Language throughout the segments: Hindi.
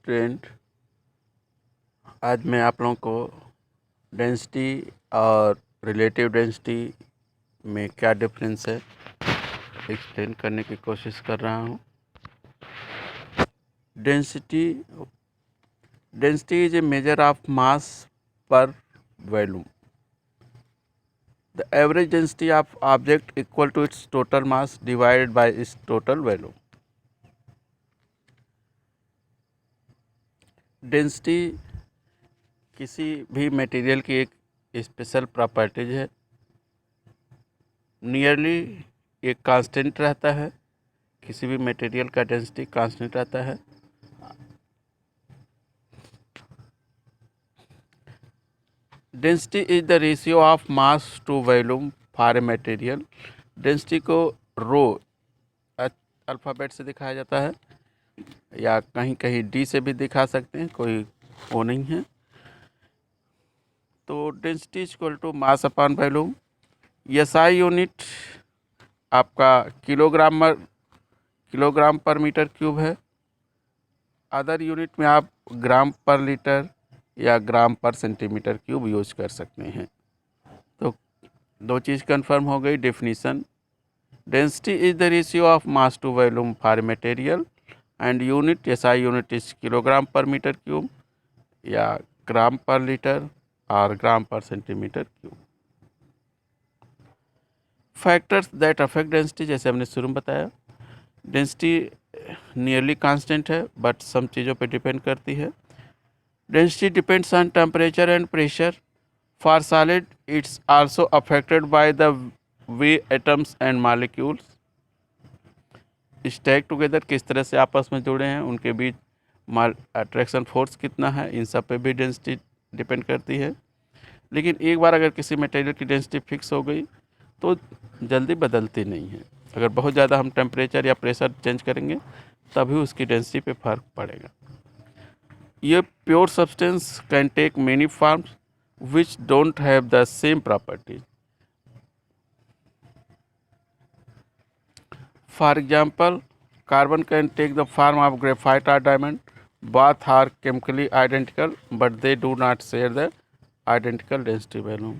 स्टूडेंट, आज मैं आप लोगों को डेंसिटी और रिलेटिव डेंसिटी में क्या डिफरेंस है एक्सप्लेन करने की कोशिश कर रहा हूँ। Density is a measure of mass per volume. The average density of object equal to its total mass divided by its total volume. Density किसी भी मटेरियल की एक स्पेशल प्रॉपर्टीज है। नियरली एक कांस्टेंट रहता है, किसी भी मटेरियल का डेंसिटी कांस्टेंट रहता है। Density is the ratio of mass to volume for a material. Density को रो अल्फ़ाबेट से दिखाया जाता है या कहीं कहीं डी से भी दिखा सकते हैं, कोई वो नहीं है। तो density equal to mass upon volume. SI unit आपका किलोग्राम पर मीटर क्यूब है। अदर यूनिट में आप ग्राम पर लीटर या gram per centimetre cube use कर सकते हैं। तो दो चीज़ कंफर्म हो गई। Definition: density is the ratio of mass to volume for material and unit SI unit is kilogram पर मीटर क्यूब या ग्राम पर लीटर और gram per centimetre cube. Factors that affect density, जैसे हमने शुरू में बताया, डेंसिटी नियरली कांस्टेंट है बट सम चीज़ों पे डिपेंड करती है। Density depends on temperature and pressure. For solid it's also affected by the way atoms and molecules stack together, किस तरह से आपस में जुड़े हैं, उनके बीच अट्रैक्शन फोर्स कितना है, इन सब पे भी डेंसिटी डिपेंड करती है। लेकिन एक बार अगर किसी मटेरियल की डेंसिटी फिक्स हो गई तो जल्दी बदलती नहीं है। अगर बहुत ज़्यादा हम टेम्परेचर या प्रेशर चेंज करेंगे तभी उसकी डेंसिटी पे फर्क पड़ेगा। ये pure substance can take many forms which don't have the same properties. For example, carbon can take the form of graphite और diamond. both are chemically identical but they do not share the identical density value।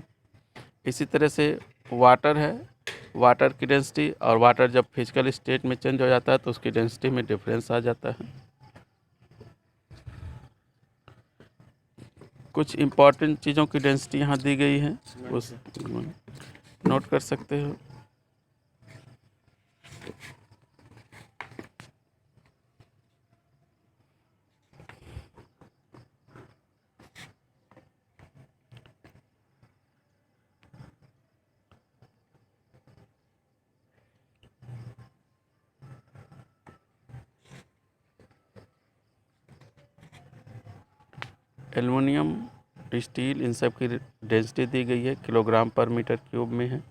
इसी तरह से वाटर है, वाटर की डेंसिटी और वाटर जब फिजिकल स्टेट में चेंज हो जाता है तो उसकी डेंसिटी में डिफरेंस आ जाता है। कुछ इम्पॉर्टेंट चीज़ों की डेंसिटी यहाँ दी गई है, उस नोट कर सकते हो। एल्युमिनियम, स्टील, इन सब की डेंसिटी दी गई है, किलोग्राम पर मीटर क्यूब में है।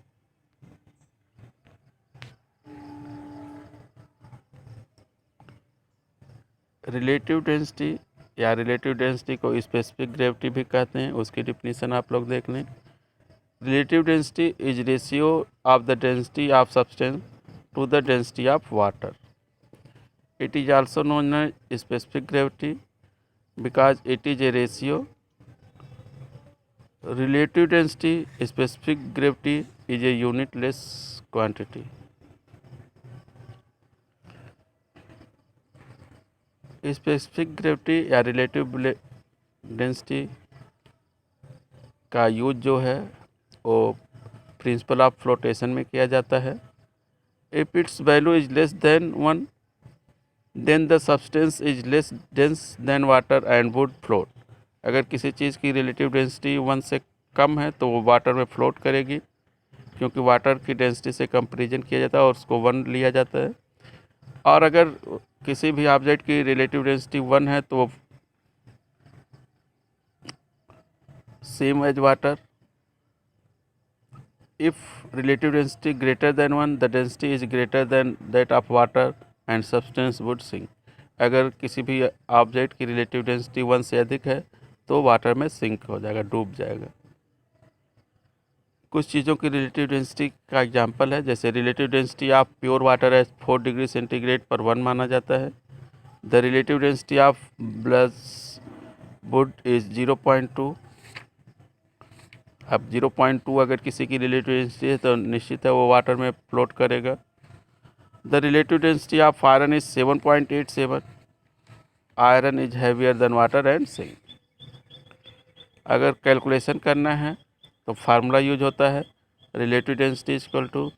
रिलेटिव डेंसिटी या रिलेटिव डेंसिटी को स्पेसिफिक ग्रेविटी भी कहते हैं, उसकी डिफिनीशन आप लोग देख लें। Relative density is ratio of the density of substance to the density of water. It is also known as specific gravity because it is a ratio. Relative density, specific gravity is a unitless quantity. Specific gravity या रिलेटिव डेंसिटी का यूज जो है वो प्रिंसिपल ऑफ फ्लोटेशन में किया जाता है। If its value is less than 1 then the substance is less dense than water and would float. अगर किसी चीज़ की रिलेटिव डेंसिटी 1 से कम है तो वो वाटर में फ्लोट करेगी, क्योंकि वाटर की डेंसिटी से कंपेरिजन किया जाता है और उसको 1 लिया जाता है। और अगर किसी भी ऑब्जेक्ट की रिलेटिव डेंसिटी 1 है तो वो same as water. If relative density greater than 1 the density is greater than that of water and substance would sink. अगर किसी भी ऑब्जेक्ट की रिलेटिव डेंसिटी 1 से अधिक है तो वाटर में सिंक हो जाएगा, डूब जाएगा। कुछ चीज़ों की रिलेटिव डेंसिटी का एग्जांपल है, जैसे relative density of pure water है 4 डिग्री सेंटीग्रेड पर 1 माना जाता है। The relative density of wood is 0.2. अब 0.2 अगर किसी की रिलेटिव डेंसिटी है तो निश्चित है वो वाटर में फ्लोट करेगा। The relative density of iron is 7.87. Iron is heavier than water and sink. अगर कैलकुलेशन करना है तो फार्मूला यूज होता है relative density equal to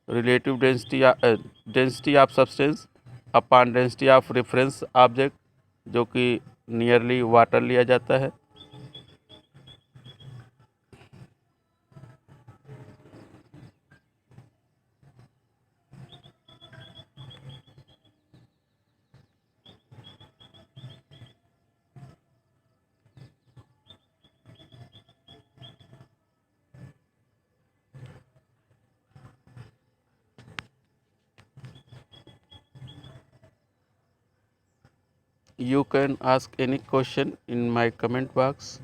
relative density of substance upon density of reference object, जो कि नियरली वाटर लिया जाता है। You can ask any question in my comment box.